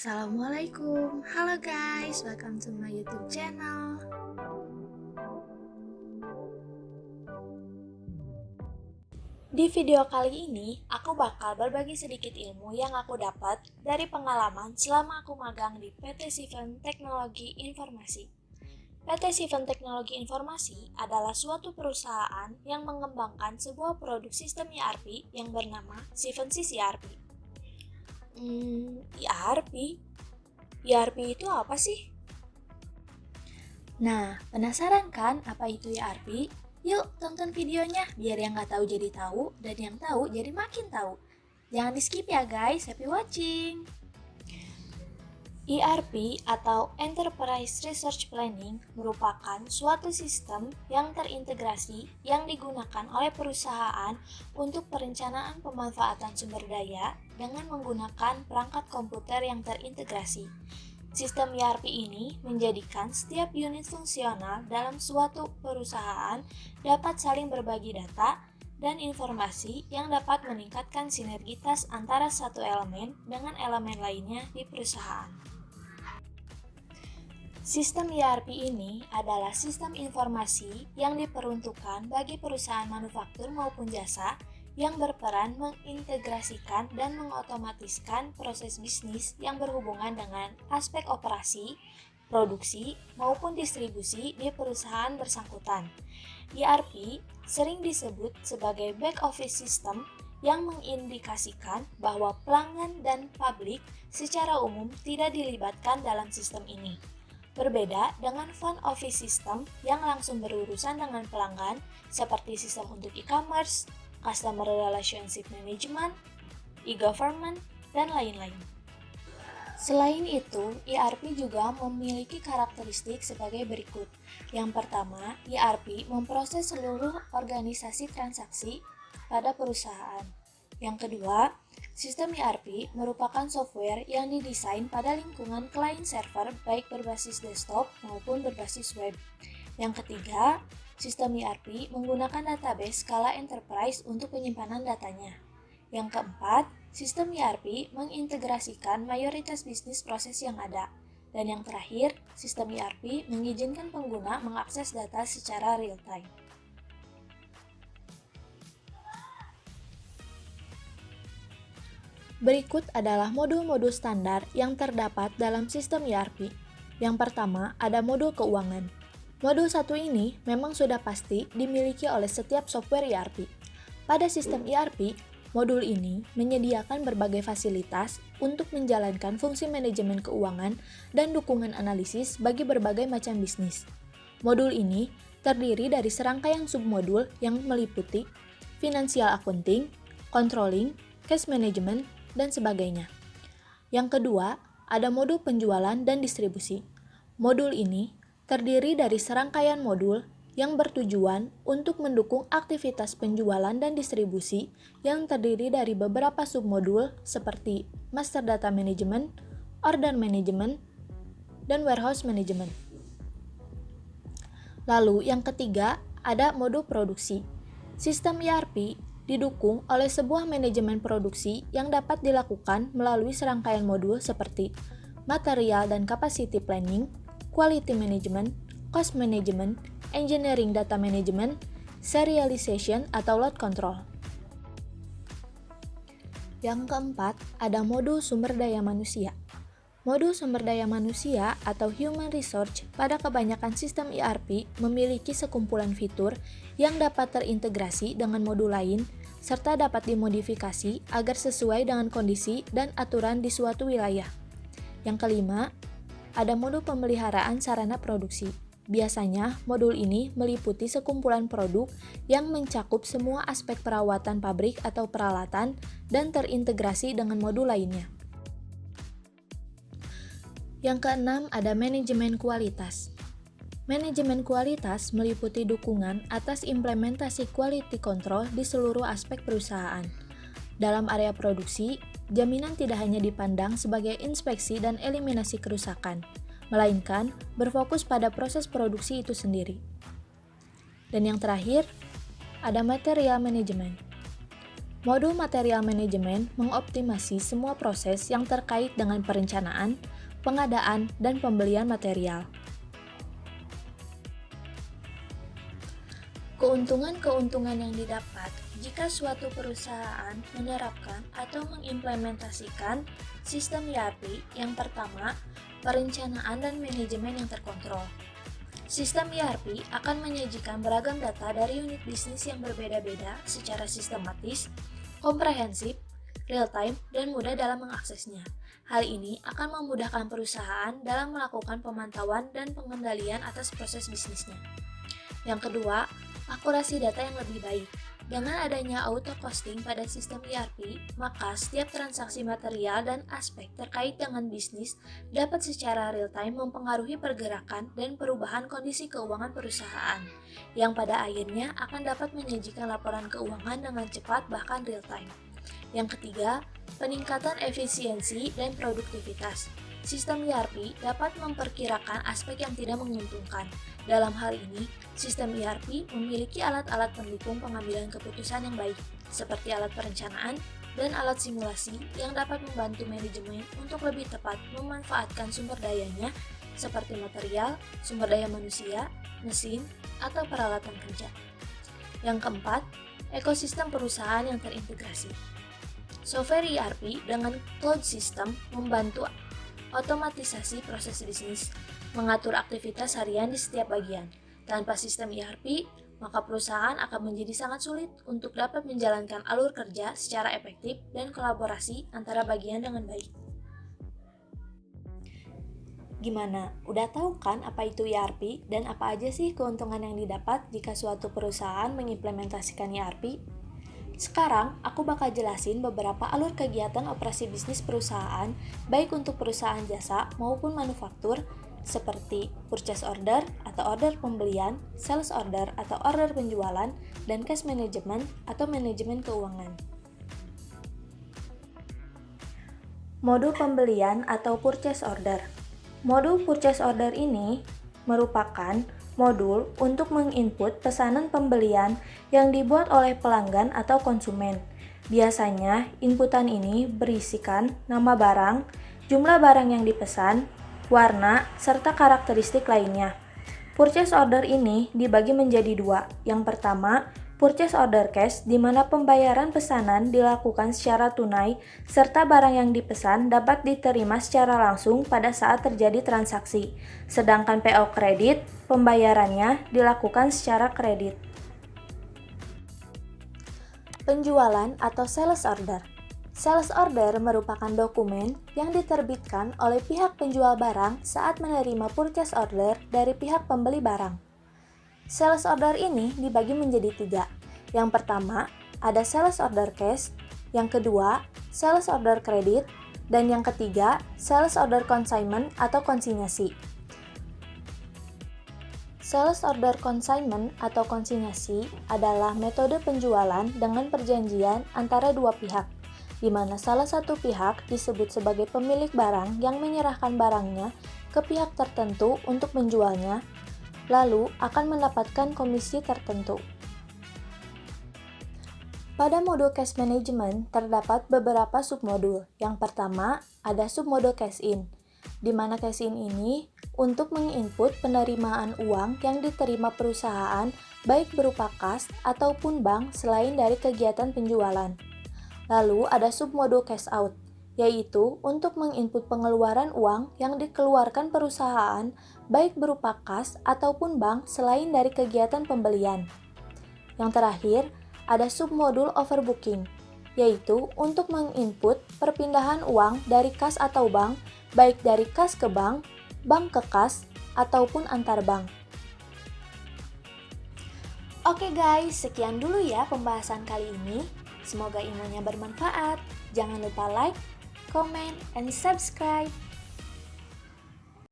Assalamualaikum, halo guys, welcome to my YouTube channel. Di video kali ini, aku bakal berbagi sedikit ilmu yang aku dapat dari pengalaman selama aku magang di PT Sifen Teknologi Informasi. PT Sifen Teknologi Informasi adalah suatu perusahaan yang mengembangkan sebuah produk sistem ERP yang bernama Sifen CRP. ERP? ERP itu apa sih? Nah, penasaran kan apa itu ERP? Yuk tonton videonya biar yang nggak tahu jadi tahu dan yang tahu jadi makin tahu. Jangan di skip ya guys, happy watching! ERP atau Enterprise Resource Planning merupakan suatu sistem yang terintegrasi yang digunakan oleh perusahaan untuk perencanaan pemanfaatan sumber daya dengan menggunakan perangkat komputer yang terintegrasi. Sistem ERP ini menjadikan setiap unit fungsional dalam suatu perusahaan dapat saling berbagi data dan informasi yang dapat meningkatkan sinergitas antara satu elemen dengan elemen lainnya di perusahaan. Sistem ERP ini adalah sistem informasi yang diperuntukkan bagi perusahaan manufaktur maupun jasa yang berperan mengintegrasikan dan mengotomatiskan proses bisnis yang berhubungan dengan aspek operasi, produksi, maupun distribusi di perusahaan bersangkutan. ERP sering disebut sebagai back office system yang mengindikasikan bahwa pelanggan dan publik secara umum tidak dilibatkan dalam sistem ini. Berbeda dengan front office system yang langsung berurusan dengan pelanggan seperti sistem untuk e-commerce, Customer Relationship Management, e-government, dan lain-lain. Selain itu, ERP juga memiliki karakteristik sebagai berikut. Yang pertama, ERP memproses seluruh organisasi transaksi pada perusahaan. Yang kedua, sistem ERP merupakan software yang didesain pada lingkungan client server baik berbasis desktop maupun berbasis web. Yang ketiga, sistem ERP menggunakan database skala enterprise untuk penyimpanan datanya. Yang keempat, sistem ERP mengintegrasikan mayoritas bisnis proses yang ada. Dan yang terakhir, sistem ERP mengizinkan pengguna mengakses data secara real-time. Berikut adalah modul-modul standar yang terdapat dalam sistem ERP. Yang pertama, ada modul keuangan. Modul 1 ini memang sudah pasti dimiliki oleh setiap software ERP. Pada sistem ERP, modul ini menyediakan berbagai fasilitas untuk menjalankan fungsi manajemen keuangan dan dukungan analisis bagi berbagai macam bisnis. Modul ini terdiri dari serangkaian submodul yang meliputi financial accounting, controlling, cash management, dan sebagainya. Yang kedua, ada modul penjualan dan distribusi. Modul ini terdiri dari serangkaian modul yang bertujuan untuk mendukung aktivitas penjualan dan distribusi yang terdiri dari beberapa submodul seperti Master Data Management, Order Management, dan Warehouse Management. Lalu yang ketiga ada modul produksi. Sistem ERP didukung oleh sebuah manajemen produksi yang dapat dilakukan melalui serangkaian modul seperti material dan capacity planning, quality management, cost management, engineering data management, serialization atau load control. Yang keempat, ada modul sumber daya manusia. Modul sumber daya manusia atau human resource pada kebanyakan sistem ERP memiliki sekumpulan fitur yang dapat terintegrasi dengan modul lain serta dapat dimodifikasi agar sesuai dengan kondisi dan aturan di suatu wilayah. Yang kelima, ada modul pemeliharaan sarana produksi. Biasanya, modul ini meliputi sekumpulan produk yang mencakup semua aspek perawatan pabrik atau peralatan dan terintegrasi dengan modul lainnya. Yang keenam, ada manajemen kualitas. Manajemen kualitas meliputi dukungan atas implementasi quality control di seluruh aspek perusahaan. Dalam area produksi, jaminan tidak hanya dipandang sebagai inspeksi dan eliminasi kerusakan, melainkan berfokus pada proses produksi itu sendiri. Dan yang terakhir, ada material management. Modul material manajemen mengoptimasi semua proses yang terkait dengan perencanaan, pengadaan, dan pembelian material. Keuntungan-keuntungan yang didapat jika suatu perusahaan menerapkan atau mengimplementasikan sistem ERP. Yang pertama, perencanaan dan manajemen yang terkontrol. Sistem ERP akan menyajikan beragam data dari unit bisnis yang berbeda-beda secara sistematis, komprehensif, real-time, dan mudah dalam mengaksesnya. Hal ini akan memudahkan perusahaan dalam melakukan pemantauan dan pengendalian atas proses bisnisnya. Yang kedua, akurasi data yang lebih baik. Dengan adanya auto costing pada sistem ERP, maka setiap transaksi material dan aspek terkait dengan bisnis dapat secara real-time mempengaruhi pergerakan dan perubahan kondisi keuangan perusahaan, yang pada akhirnya akan dapat menyajikan laporan keuangan dengan cepat bahkan real-time. Yang ketiga, peningkatan efisiensi dan produktivitas. Sistem ERP dapat memperkirakan aspek yang tidak menguntungkan. Dalam hal ini, sistem ERP memiliki alat-alat pendukung pengambilan keputusan yang baik, seperti alat perencanaan dan alat simulasi yang dapat membantu manajemen untuk lebih tepat memanfaatkan sumber dayanya, seperti material, sumber daya manusia, mesin, atau peralatan kerja. Yang keempat, ekosistem perusahaan yang terintegrasi. Software ERP dengan cloud system membantu otomatisasi proses bisnis, mengatur aktivitas harian di setiap bagian. Tanpa sistem ERP, maka perusahaan akan menjadi sangat sulit untuk dapat menjalankan alur kerja secara efektif dan kolaborasi antara bagian dengan baik. Gimana? Udah tahu kan apa itu ERP dan apa aja sih keuntungan yang didapat jika suatu perusahaan mengimplementasikan ERP? Sekarang, aku bakal jelasin beberapa alur kegiatan operasi bisnis perusahaan, baik untuk perusahaan jasa maupun manufaktur, seperti purchase order atau order pembelian, sales order atau order penjualan, dan cash management atau manajemen keuangan. Modul pembelian atau purchase order. Modul purchase order ini merupakan modul untuk menginput pesanan pembelian yang dibuat oleh pelanggan atau konsumen. Biasanya, inputan ini berisikan nama barang, jumlah barang yang dipesan, warna, serta karakteristik lainnya. Purchase order ini dibagi menjadi dua. Yang pertama, purchase order cash, di mana pembayaran pesanan dilakukan secara tunai, serta barang yang dipesan dapat diterima secara langsung pada saat terjadi transaksi. Sedangkan PO kredit, pembayarannya dilakukan secara kredit. Penjualan atau sales order. Sales order merupakan dokumen yang diterbitkan oleh pihak penjual barang saat menerima purchase order dari pihak pembeli barang. Sales order ini dibagi menjadi tiga. Yang pertama, ada sales order cash, yang kedua, sales order kredit, dan yang ketiga, sales order consignment atau konsinyasi. Sales order consignment atau konsinyasi adalah metode penjualan dengan perjanjian antara dua pihak, di mana salah satu pihak disebut sebagai pemilik barang yang menyerahkan barangnya ke pihak tertentu untuk menjualnya, lalu akan mendapatkan komisi tertentu. Pada modul cash management terdapat beberapa submodul. Yang pertama, ada submodul cash in, di mana cash in ini untuk menginput penerimaan uang yang diterima perusahaan baik berupa kas ataupun bank selain dari kegiatan penjualan. Lalu ada submodul cash out, yaitu untuk menginput pengeluaran uang yang dikeluarkan perusahaan baik berupa kas ataupun bank selain dari kegiatan pembelian. Yang terakhir, ada submodul overbooking, yaitu untuk menginput perpindahan uang dari kas atau bank, baik dari kas ke bank ke kas, ataupun antar bank. Oke guys, sekian dulu ya pembahasan kali ini. Semoga ilmunya bermanfaat. Jangan lupa like, comment, and subscribe.